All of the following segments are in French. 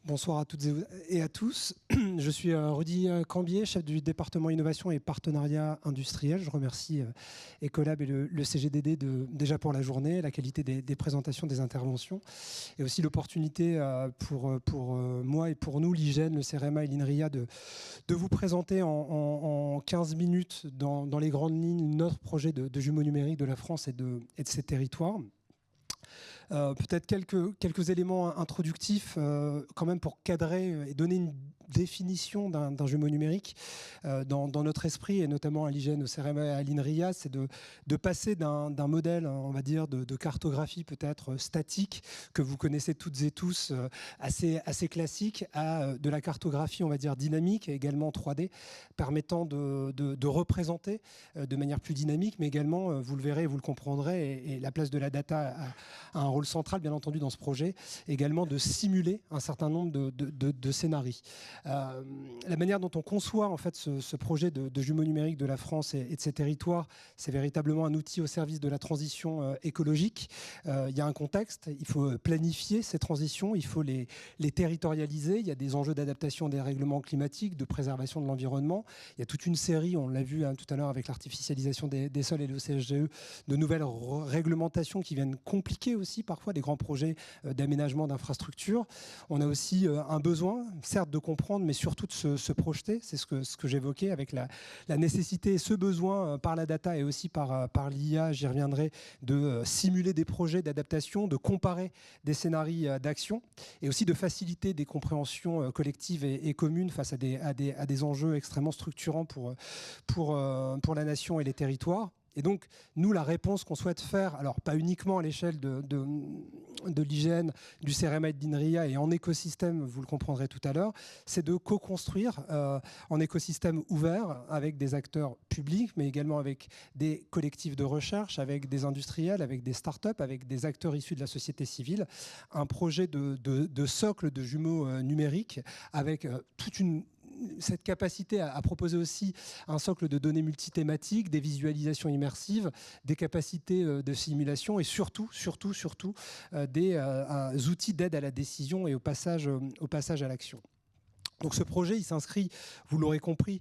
Bonsoir à toutes et à tous. Je suis Rudy Cambier, chef du département innovation et partenariat industriel. Je remercie Ecolab et le CGDD déjà pour la journée, la qualité des présentations, des interventions, et aussi l'opportunité pour moi et pour nous, l'IGEN, le CEREMA et l'INRIA, de vous présenter en 15 minutes dans les grandes lignes notre projet de jumeaux numériques de la France et de ses territoires. Peut-être quelques éléments introductifs quand même pour cadrer et donner une définition d'un jumeau numérique dans notre esprit, et notamment à l'IGEN, au CEREMA et à l'INRIA, c'est de passer d'un modèle, on va dire, de cartographie peut-être statique, que vous connaissez toutes et tous, assez classique, à de la cartographie, on va dire, dynamique, et également 3D, permettant de représenter de manière plus dynamique, mais également, vous le verrez, vous le comprendrez, et la place de la data a un rôle central, bien entendu, dans ce projet, également de simuler un certain nombre de scénarios. La manière dont on conçoit en fait ce projet de jumeaux numériques de la France et de ses territoires, c'est véritablement un outil au service de la transition écologique. Il y a un contexte, il faut planifier ces transitions, il faut les territorialiser. Il y a des enjeux d'adaptation des règlements climatiques, de préservation de l'environnement. Il y a toute une série, on l'a vu tout à l'heure avec l'artificialisation des sols et le CSGE, de nouvelles réglementations qui viennent compliquer aussi parfois des grands projets d'aménagement d'infrastructures. On a aussi un besoin, certes, de comprendre, mais surtout de se projeter. C'est ce que j'évoquais avec la nécessité et ce besoin par la data et aussi par l'IA, j'y reviendrai, de simuler des projets d'adaptation, de comparer des scénarios d'action et aussi de faciliter des compréhensions collectives et communes face à des enjeux extrêmement structurants pour la nation et les territoires. Et donc, nous, la réponse qu'on souhaite faire, alors pas uniquement à l'échelle de l'IGEN, du CEREMA et de l'INRIA et en écosystème, vous le comprendrez tout à l'heure, c'est de co-construire en écosystème ouvert avec des acteurs publics, mais également avec des collectifs de recherche, avec des industriels, avec des startups, avec des acteurs issus de la société civile, un projet de socle de jumeaux numériques avec cette capacité à proposer aussi un socle de données multithématiques, des visualisations immersives, des capacités de simulation et surtout des outils d'aide à la décision et au passage à l'action. Donc ce projet, il s'inscrit, vous l'aurez compris,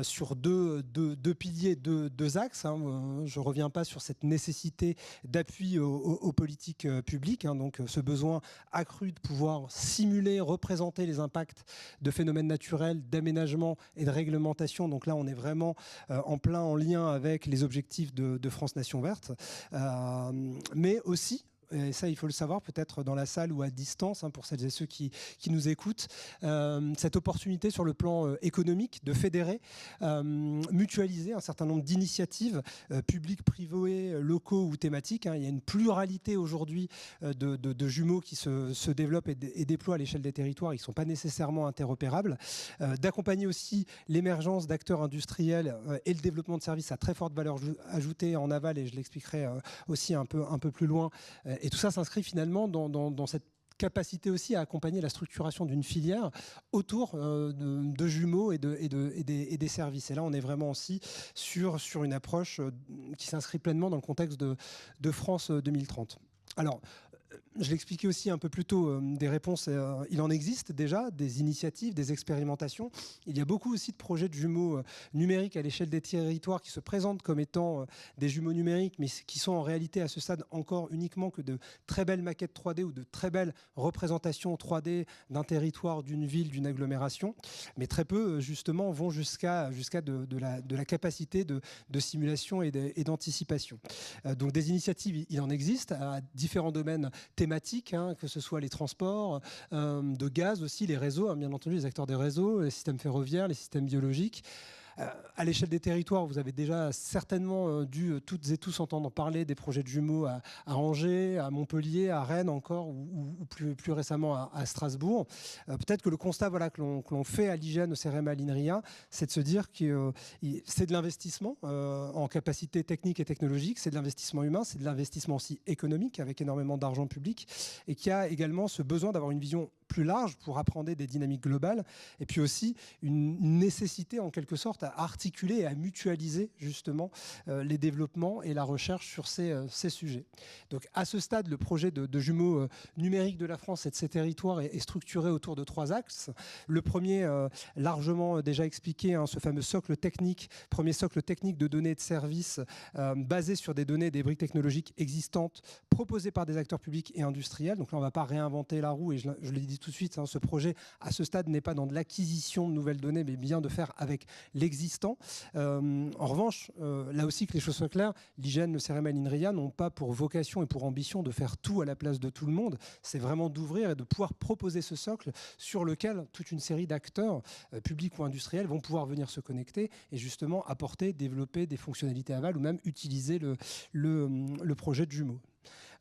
sur deux piliers, deux axes. Je ne reviens pas sur cette nécessité d'appui aux politiques publiques. Donc ce besoin accru de pouvoir simuler, représenter les impacts de phénomènes naturels, d'aménagement et de réglementation. Donc là, on est vraiment en lien avec les objectifs de France Nation Verte. Mais aussi, et ça il faut le savoir peut-être dans la salle ou à distance pour celles et ceux qui nous écoutent, cette opportunité sur le plan économique de fédérer, mutualiser un certain nombre d'initiatives publiques, privées, locaux ou thématiques. Il y a une pluralité aujourd'hui de jumeaux qui se développent et déploient à l'échelle des territoires. Ils ne sont pas nécessairement interopérables. D'accompagner aussi l'émergence d'acteurs industriels et le développement de services à très forte valeur ajoutée en aval, et je l'expliquerai aussi un peu plus loin. Et tout ça s'inscrit finalement dans cette capacité aussi à accompagner la structuration d'une filière autour de jumeaux et des services. Et là, on est vraiment aussi sur une approche qui s'inscrit pleinement dans le contexte de France 2030. Alors, je l'expliquais aussi un peu plus tôt, des réponses, il en existe déjà, des initiatives, des expérimentations. Il y a beaucoup aussi de projets de jumeaux numériques à l'échelle des territoires qui se présentent comme étant des jumeaux numériques, mais qui sont en réalité à ce stade encore uniquement que de très belles maquettes 3D ou de très belles représentations 3D d'un territoire, d'une ville, d'une agglomération. Mais très peu, justement, vont jusqu'à de la capacité de simulation et d'anticipation. Donc des initiatives, il en existe à différents domaines thématiques, que ce soit les transports de gaz aussi, les réseaux, bien entendu les acteurs des réseaux, les systèmes ferroviaires, les systèmes biologiques. À l'échelle des territoires, vous avez déjà certainement dû toutes et tous entendre parler des projets de jumeaux à Angers, à Montpellier, à Rennes encore, ou plus récemment à Strasbourg. Peut-être que le constat que l'on fait à l'IGEN, au CEREMA, à l'INRIA, c'est de se dire que c'est de l'investissement en capacité technique et technologique, c'est de l'investissement humain, c'est de l'investissement aussi économique avec énormément d'argent public, et qu'il y a également ce besoin d'avoir une vision plus large pour appréhender des dynamiques globales, et puis aussi une nécessité en quelque sorte à articuler et à mutualiser justement les développements et la recherche sur ces sujets. Donc à ce stade, le projet de jumeaux numériques de la France et de ses territoires est structuré autour de 3 axes. Le premier, largement déjà expliqué, hein, ce fameux socle technique, premier socle technique de données et de services basé sur des données et des briques technologiques existantes proposées par des acteurs publics et industriels. Donc là, on ne va pas réinventer la roue et je le dis tout de suite, hein, ce projet à ce stade n'est pas dans de l'acquisition de nouvelles données, mais bien de faire avec l'existant. En revanche, là aussi que les choses soient claires, l'IGN, le CEREMA et l'INRIA n'ont pas pour vocation et pour ambition de faire tout à la place de tout le monde. C'est vraiment d'ouvrir et de pouvoir proposer ce socle sur lequel toute une série d'acteurs, publics ou industriels, vont pouvoir venir se connecter et justement apporter, développer des fonctionnalités aval ou même utiliser le projet de jumeaux.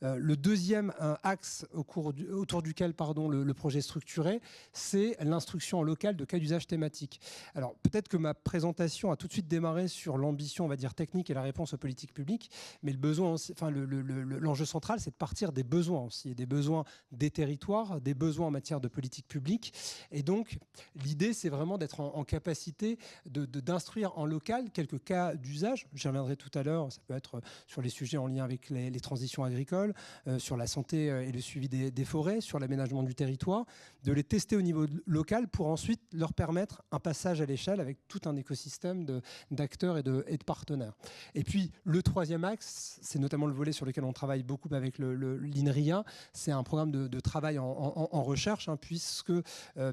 Le deuxième axe autour duquel le projet est structuré, c'est l'instruction en local de cas d'usage thématique. Alors peut-être que ma présentation a tout de suite démarré sur l'ambition, on va dire, technique et la réponse aux politiques publiques, mais l'enjeu central, c'est de partir des besoins aussi, et des besoins des territoires, des besoins en matière de politique publique. Et donc l'idée, c'est vraiment d'être en capacité d'instruire en local quelques cas d'usage. J'y reviendrai tout à l'heure, ça peut être sur les sujets en lien avec les transitions agricoles, sur la santé et le suivi des forêts, sur l'aménagement du territoire, de les tester au niveau local pour ensuite leur permettre un passage à l'échelle avec tout un écosystème d'acteurs et de partenaires. Et puis le troisième axe, c'est notamment le volet sur lequel on travaille beaucoup avec l'INRIA, c'est un programme de travail en recherche, hein, puisque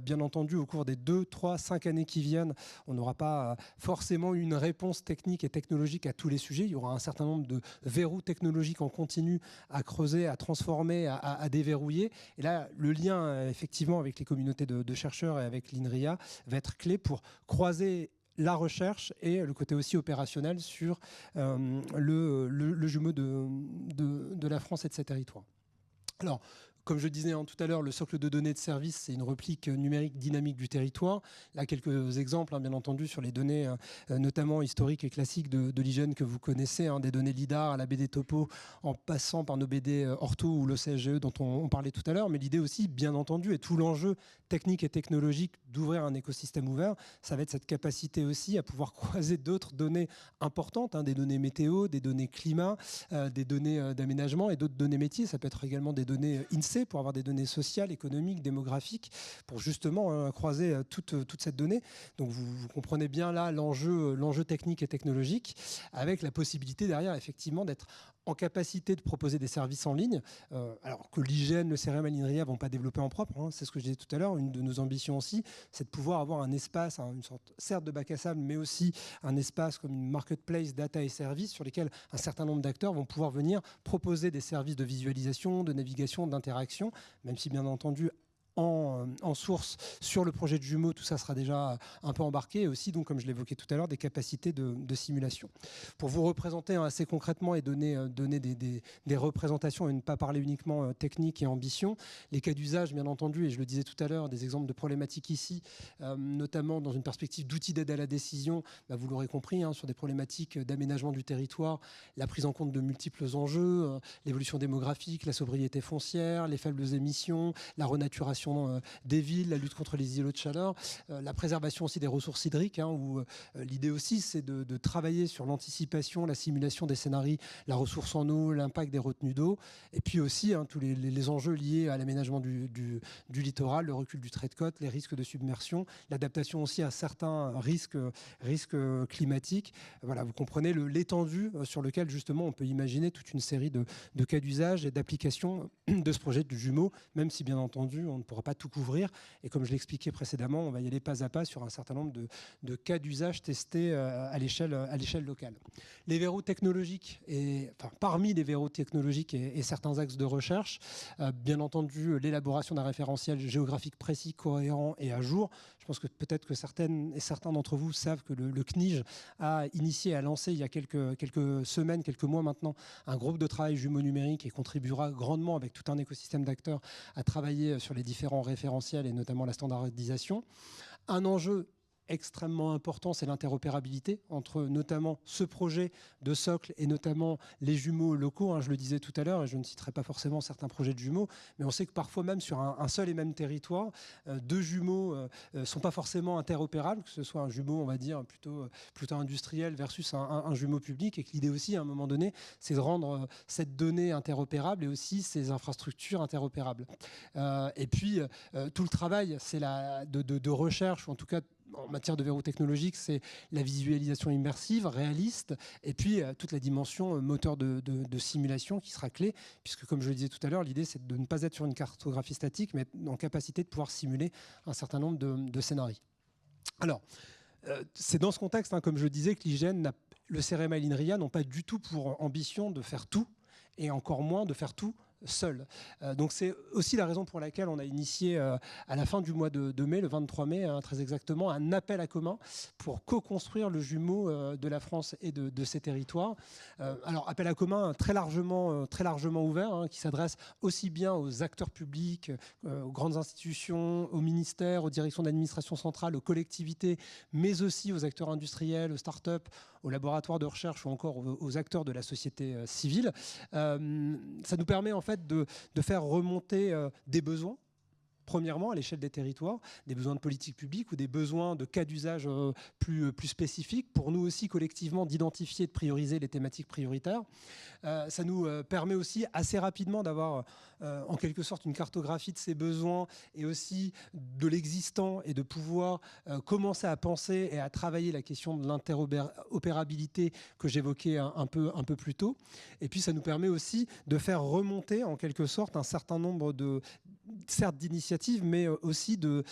bien entendu au cours des 2, 3, 5 années qui viennent, on n'aura pas forcément une réponse technique et technologique à tous les sujets. Il y aura un certain nombre de verrous technologiques en continu à creuser, à transformer, à déverrouiller. Et là, le lien effectivement avec les communautés de chercheurs et avec l'INRIA va être clé pour croiser la recherche et le côté aussi opérationnel sur le jumeau de la France et de ses territoires. Alors, comme je disais tout à l'heure, le socle de données de service, c'est une réplique numérique dynamique du territoire. Là, quelques exemples, hein, bien entendu, sur les données notamment historiques et classiques de l'IGN que vous connaissez, hein, des données LIDAR à la BD Topo, en passant par nos BD Ortho ou l'OCSGE dont on parlait tout à l'heure. Mais l'idée aussi, bien entendu, et tout l'enjeu technique et technologique d'ouvrir un écosystème ouvert, ça va être cette capacité aussi à pouvoir croiser d'autres données importantes, hein, des données météo, des données climat, des données d'aménagement et d'autres données métiers. Ça peut être également des données INSEE pour avoir des données sociales, économiques, démographiques, pour justement croiser toute cette donnée. Donc vous comprenez bien là l'enjeu technique et technologique, avec la possibilité derrière effectivement d'être en capacité de proposer des services en ligne, alors que l'IGN, le CEREMA et l'INRIA ne vont pas développer en propre, hein, c'est ce que je disais tout à l'heure, une de nos ambitions aussi, c'est de pouvoir avoir un espace, hein, une sorte certes de bac à sable, mais aussi un espace comme une marketplace data et services sur lesquels un certain nombre d'acteurs vont pouvoir venir proposer des services de visualisation, de navigation, d'interaction, même si bien entendu en source sur le projet de jumeaux, tout ça sera déjà un peu embarqué, et aussi, donc, comme je l'évoquais tout à l'heure, des capacités de simulation. Pour vous représenter assez concrètement et donner des représentations et ne pas parler uniquement technique et ambition, les cas d'usage, bien entendu, et je le disais tout à l'heure, des exemples de problématiques ici, notamment dans une perspective d'outils d'aide à la décision, vous l'aurez compris, hein, sur des problématiques d'aménagement du territoire, la prise en compte de multiples enjeux, l'évolution démographique, la sobriété foncière, les faibles émissions, la renaturation des villes, la lutte contre les îlots de chaleur, la préservation aussi des ressources hydriques, hein, où l'idée aussi c'est de travailler sur l'anticipation, la simulation des scénarios, la ressource en eau, l'impact des retenues d'eau, et puis aussi tous les enjeux liés à l'aménagement du littoral, le recul du trait de côte, les risques de submersion, l'adaptation aussi à certains risques climatiques. Voilà, vous comprenez l'étendue sur lequel justement on peut imaginer toute une série de cas d'usage et d'applications de ce projet du jumeau, même si bien entendu on ne pourra pas tout couvrir. Et comme je l'expliquais précédemment, on va y aller pas à pas sur un certain nombre de cas d'usage testés à l'échelle locale. Les verrous technologiques, parmi les verrous technologiques et certains axes de recherche, bien entendu l'élaboration d'un référentiel géographique précis, cohérent et à jour. Je pense que peut-être que certaines et certains d'entre vous savent que le CNIJ a initié, a lancé il y a quelques semaines, quelques mois maintenant, un groupe de travail jumeaux numériques et contribuera grandement avec tout un écosystème d'acteurs à travailler sur les différents référentiels et notamment la standardisation. Un enjeu extrêmement important, c'est l'interopérabilité entre notamment ce projet de socle et notamment les jumeaux locaux. Je le disais tout à l'heure, et je ne citerai pas forcément certains projets de jumeaux, mais on sait que parfois même sur un seul et même territoire, deux jumeaux ne sont pas forcément interopérables, que ce soit un jumeau, on va dire, plutôt industriel versus un jumeau public, et que l'idée aussi, à un moment donné, c'est de rendre cette donnée interopérable et aussi ces infrastructures interopérables. Et puis, tout le travail de recherche, ou en tout cas en matière de verrou technologique, c'est la visualisation immersive, réaliste, et puis toute la dimension moteur de simulation qui sera clé, puisque comme je le disais tout à l'heure, l'idée c'est de ne pas être sur une cartographie statique, mais en capacité de pouvoir simuler un certain nombre de scénarios. Alors, c'est dans ce contexte, comme je le disais, que l'IGN, le CEREMA et l'INRIA n'ont pas du tout pour ambition de faire tout, et encore moins de faire tout seul. Donc c'est aussi la raison pour laquelle on a initié à la fin du mois de mai, le 23 mai très exactement, un appel à commun pour co-construire le jumeau de la France et de ses territoires. Alors appel à commun très largement ouvert, qui s'adresse aussi bien aux acteurs publics, aux grandes institutions, aux ministères, aux directions d'administration centrale, aux collectivités, mais aussi aux acteurs industriels, aux startups, aux laboratoires de recherche ou encore aux acteurs de la société civile. Ça nous permet en fait de faire remonter des besoins, premièrement à l'échelle des territoires, des besoins de politique publique ou des besoins de cas d'usage plus spécifiques, pour nous aussi collectivement d'identifier et de prioriser les thématiques prioritaires. Ça nous permet aussi assez rapidement d'avoir en quelque sorte une cartographie de ces besoins et aussi de l'existant, et de pouvoir commencer à penser et à travailler la question de l'interopérabilité que j'évoquais un peu plus tôt. Et puis ça nous permet aussi de faire remonter en quelque sorte un certain nombre certes d'initiatives, mais aussi de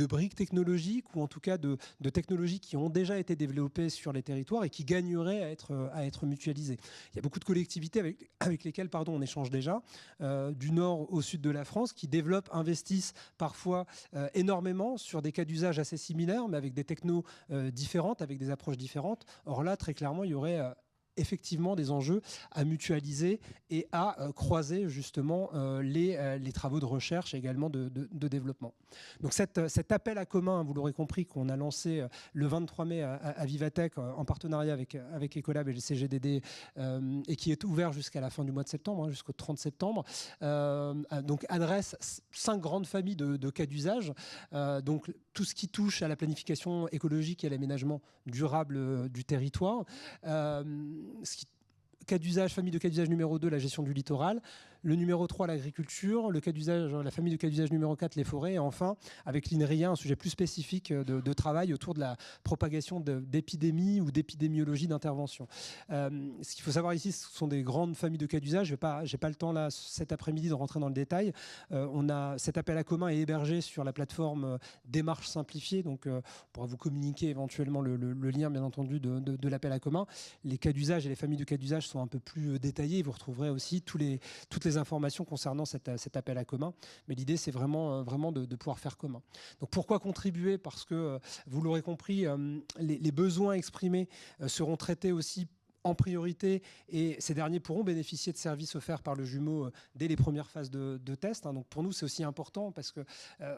briques technologiques, ou en tout cas de technologies qui ont déjà été développées sur les territoires et qui gagneraient à être mutualisées. Il y a beaucoup de collectivités avec lesquelles on échange déjà, du nord au sud de la France, qui développent, investissent parfois énormément sur des cas d'usage assez similaires, mais avec des technos différentes, avec des approches différentes. Or là, très clairement, il y aurait effectivement des enjeux à mutualiser et à croiser justement les travaux de recherche et également de développement. Donc cet appel à commun, vous l'aurez compris, qu'on a lancé le 23 mai à Vivatech en partenariat avec Ecolab et le CGDD, et qui est ouvert jusqu'à la fin du mois de septembre, jusqu'au 30 septembre, donc adresse 5 grandes familles de cas d'usage. Donc tout ce qui touche à la planification écologique et à l'aménagement durable du territoire. Famille de cas d'usage numéro 2, la gestion du littoral. Le numéro 3, l'agriculture. La famille de cas d'usage numéro 4, les forêts. Et enfin, avec l'INRIA, un sujet plus spécifique de travail autour de la propagation d'épidémies ou d'épidémiologie d'intervention. Ce qu'il faut savoir ici, ce sont des grandes familles de cas d'usage. Je n'ai pas le temps là, cet après-midi, de rentrer dans le détail. Cet appel à commun est hébergé sur la plateforme Démarche Simplifiée. Donc, on pourra vous communiquer éventuellement le lien, bien entendu, de l'appel à commun. Les cas d'usage et les familles de cas d'usage sont un peu plus détaillés. Vous retrouverez aussi toutes les informations concernant cet appel à commun. Mais l'idée, c'est vraiment de pouvoir faire commun. Donc pourquoi contribuer ? Parce que, vous l'aurez compris, les besoins exprimés seront traités aussi en priorité, et ces derniers pourront bénéficier de services offerts par le jumeau dès les premières phases de test. Donc pour nous, c'est aussi important parce que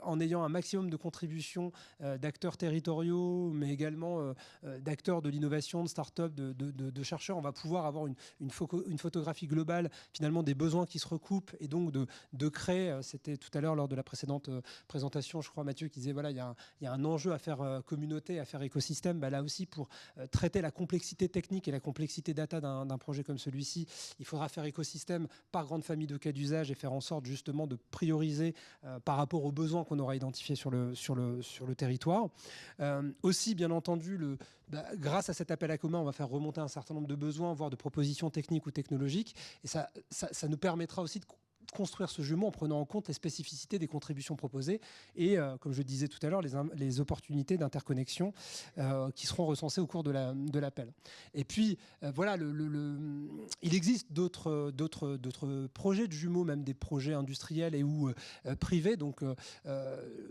en ayant un maximum de contributions d'acteurs territoriaux, mais également d'acteurs de l'innovation, de start-up, de chercheurs, on va pouvoir avoir une photographie globale finalement des besoins qui se recoupent, et donc de créer, c'était tout à l'heure lors de la précédente présentation, je crois Mathieu qui disait voilà, il y a un enjeu à faire communauté, à faire écosystème. Là aussi, pour traiter la complexité technique et la complexité data d'un projet comme celui-ci, il faudra faire écosystème par grande famille de cas d'usage et faire en sorte justement de prioriser par rapport aux besoins qu'on aura identifiés sur le territoire. Aussi, bien entendu, grâce à cet appel à commun, on va faire remonter un certain nombre de besoins, voire de propositions techniques ou technologiques, et ça nous permettra aussi de construire ce jumeau en prenant en compte les spécificités des contributions proposées et, comme je le disais tout à l'heure, les opportunités d'interconnexion qui seront recensées au cours de l'appel. Et puis, voilà, il existe d'autres projets de jumeaux, même des projets industriels et ou privés. Donc,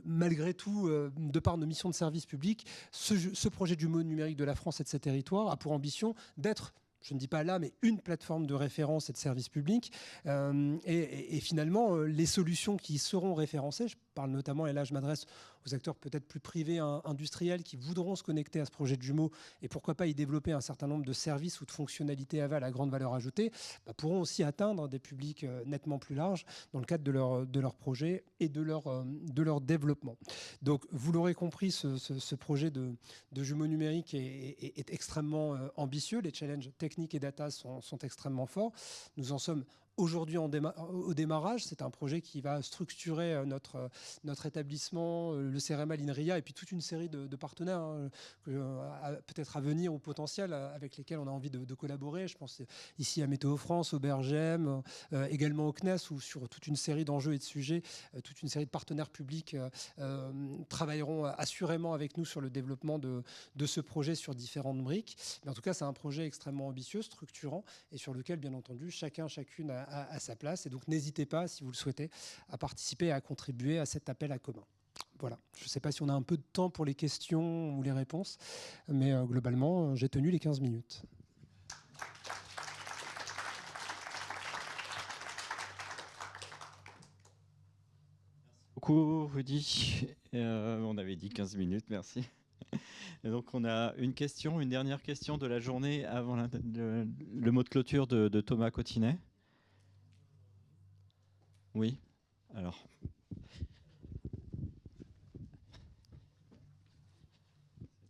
malgré tout, de par nos missions de service public, ce projet de jumeau numérique de la France et de ses territoires a pour ambition d'être je ne dis pas là, mais une plateforme de référence et de service public. Et finalement, les solutions qui seront référencées, je parle notamment, et là je m'adresse aux acteurs peut-être plus privés, industriels, qui voudront se connecter à ce projet de jumeaux et pourquoi pas y développer un certain nombre de services ou de fonctionnalités aval à grande valeur ajoutée, pourront aussi atteindre des publics nettement plus larges dans le cadre de leur projet et de leur développement. Donc vous l'aurez compris, ce projet de jumeaux numériques est extrêmement ambitieux. Les challenges techniques et data sont extrêmement forts. Nous en sommes aujourd'hui au démarrage. C'est un projet qui va structurer notre établissement, le CEREMA, l'INRIA, et puis toute une série de partenaires peut-être à venir ou potentiels avec lesquels on a envie de collaborer. Je pense ici à Météo France, au Bergem, également au CNES, où sur toute une série d'enjeux et de sujets, toute une série de partenaires publics travailleront assurément avec nous sur le développement de ce projet sur différentes briques. Mais en tout cas, c'est un projet extrêmement ambitieux, structurant, et sur lequel, bien entendu, chacune à sa place. Et donc, n'hésitez pas, si vous le souhaitez, à participer et à contribuer à cet appel à commun. Voilà. Je ne sais pas si on a un peu de temps pour les questions ou les réponses, mais globalement, j'ai tenu les 15 minutes. Beaucoup, Rudy. On avait dit 15 minutes, merci. Et donc on a une dernière question de la journée avant le mot de clôture de Thomas Cotinet. Oui, alors.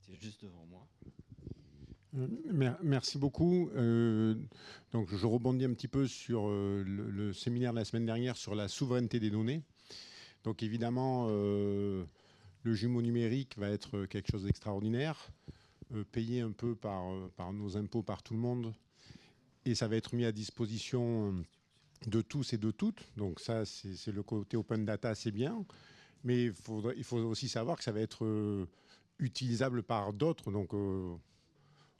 C'était juste devant moi. Merci beaucoup. Donc je rebondis un petit peu sur le séminaire de la semaine dernière sur la souveraineté des données. Donc évidemment, le jumeau numérique va être quelque chose d'extraordinaire, payé un peu par nos impôts, par tout le monde, et ça va être mis à disposition de tous et de toutes. Donc ça, c'est le côté open data, c'est bien, mais il faut aussi savoir que ça va être utilisable par d'autres, donc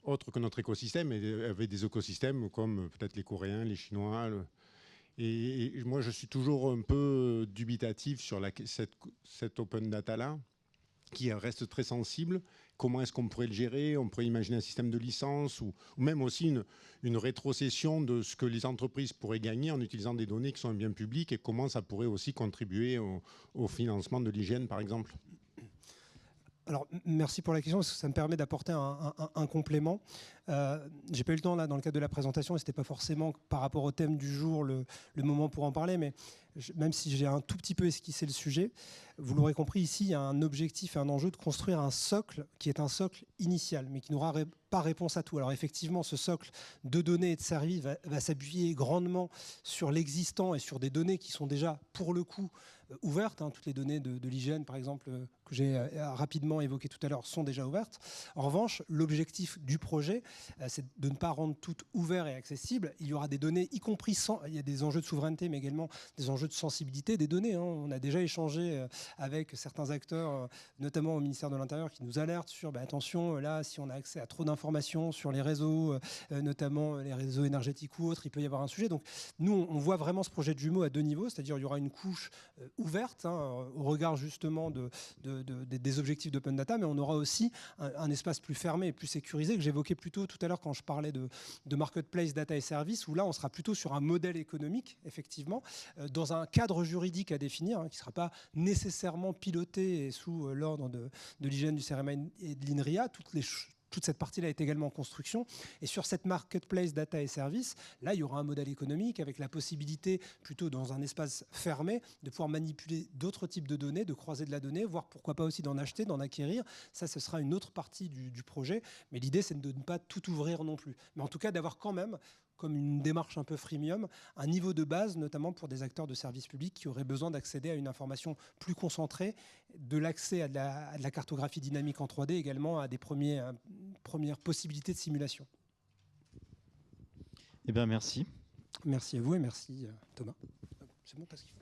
autres que notre écosystème, et avec des écosystèmes comme peut-être les Coréens, les Chinois. Et moi, je suis toujours un peu dubitatif sur cette open data-là, qui reste très sensible. Comment est-ce qu'on pourrait le gérer? On pourrait imaginer un système de licence ou même aussi une rétrocession de ce que les entreprises pourraient gagner en utilisant des données qui sont un bien public, et comment ça pourrait aussi contribuer au financement de l'hygiène, par exemple. Alors, merci pour la question, parce que ça me permet d'apporter un complément. J'ai pas eu le temps, là, dans le cadre de la présentation, et ce n'était pas forcément par rapport au thème du jour le moment pour en parler, mais même si j'ai un tout petit peu esquissé le sujet, vous l'aurez compris, ici, il y a un objectif et un enjeu de construire un socle qui est un socle initial, mais qui n'aura pas réponse à tout. Alors effectivement, ce socle de données et de services va s'appuyer grandement sur l'existant et sur des données qui sont déjà, pour le coup, ouvertes. Toutes les données de l'hygiène, par exemple, que j'ai rapidement évoquées tout à l'heure, sont déjà ouvertes. En revanche, l'objectif du projet, c'est de ne pas rendre tout ouvert et accessible. Il y aura des données, y compris il y a des enjeux de souveraineté, mais également des enjeux de sensibilité des données. On a déjà échangé avec certains acteurs, notamment au ministère de l'Intérieur, qui nous alertent sur, attention, là, si on a accès à trop d'informations sur les réseaux, notamment les réseaux énergétiques ou autres, il peut y avoir un sujet. Donc nous, on voit vraiment ce projet de jumeaux à deux niveaux, c'est-à-dire il y aura une couche ouverte au regard justement des objectifs d'open data, mais on aura aussi un espace plus fermé et plus sécurisé que j'évoquais plutôt tout à l'heure quand je parlais de marketplace data et services, où là on sera plutôt sur un modèle économique, effectivement, dans un cadre juridique à définir, qui ne sera pas nécessairement piloté et sous l'ordre de l'hygiène du CEREMA et de l'INRIA. Toute cette partie-là est également en construction. Et sur cette marketplace data et services, là, il y aura un modèle économique avec la possibilité, plutôt dans un espace fermé, de pouvoir manipuler d'autres types de données, de croiser de la donnée, voire pourquoi pas aussi d'en acheter, d'en acquérir. Ça, ce sera une autre partie du projet. Mais l'idée, c'est de ne pas tout ouvrir non plus. Mais en tout cas, d'avoir quand même, comme une démarche un peu freemium, un niveau de base, notamment pour des acteurs de services publics qui auraient besoin d'accéder à une information plus concentrée, de l'accès à de la cartographie dynamique en 3D, également à des premières possibilités de simulation. Eh bien, merci. Merci à vous et merci Thomas. C'est bon parce qu'il faut...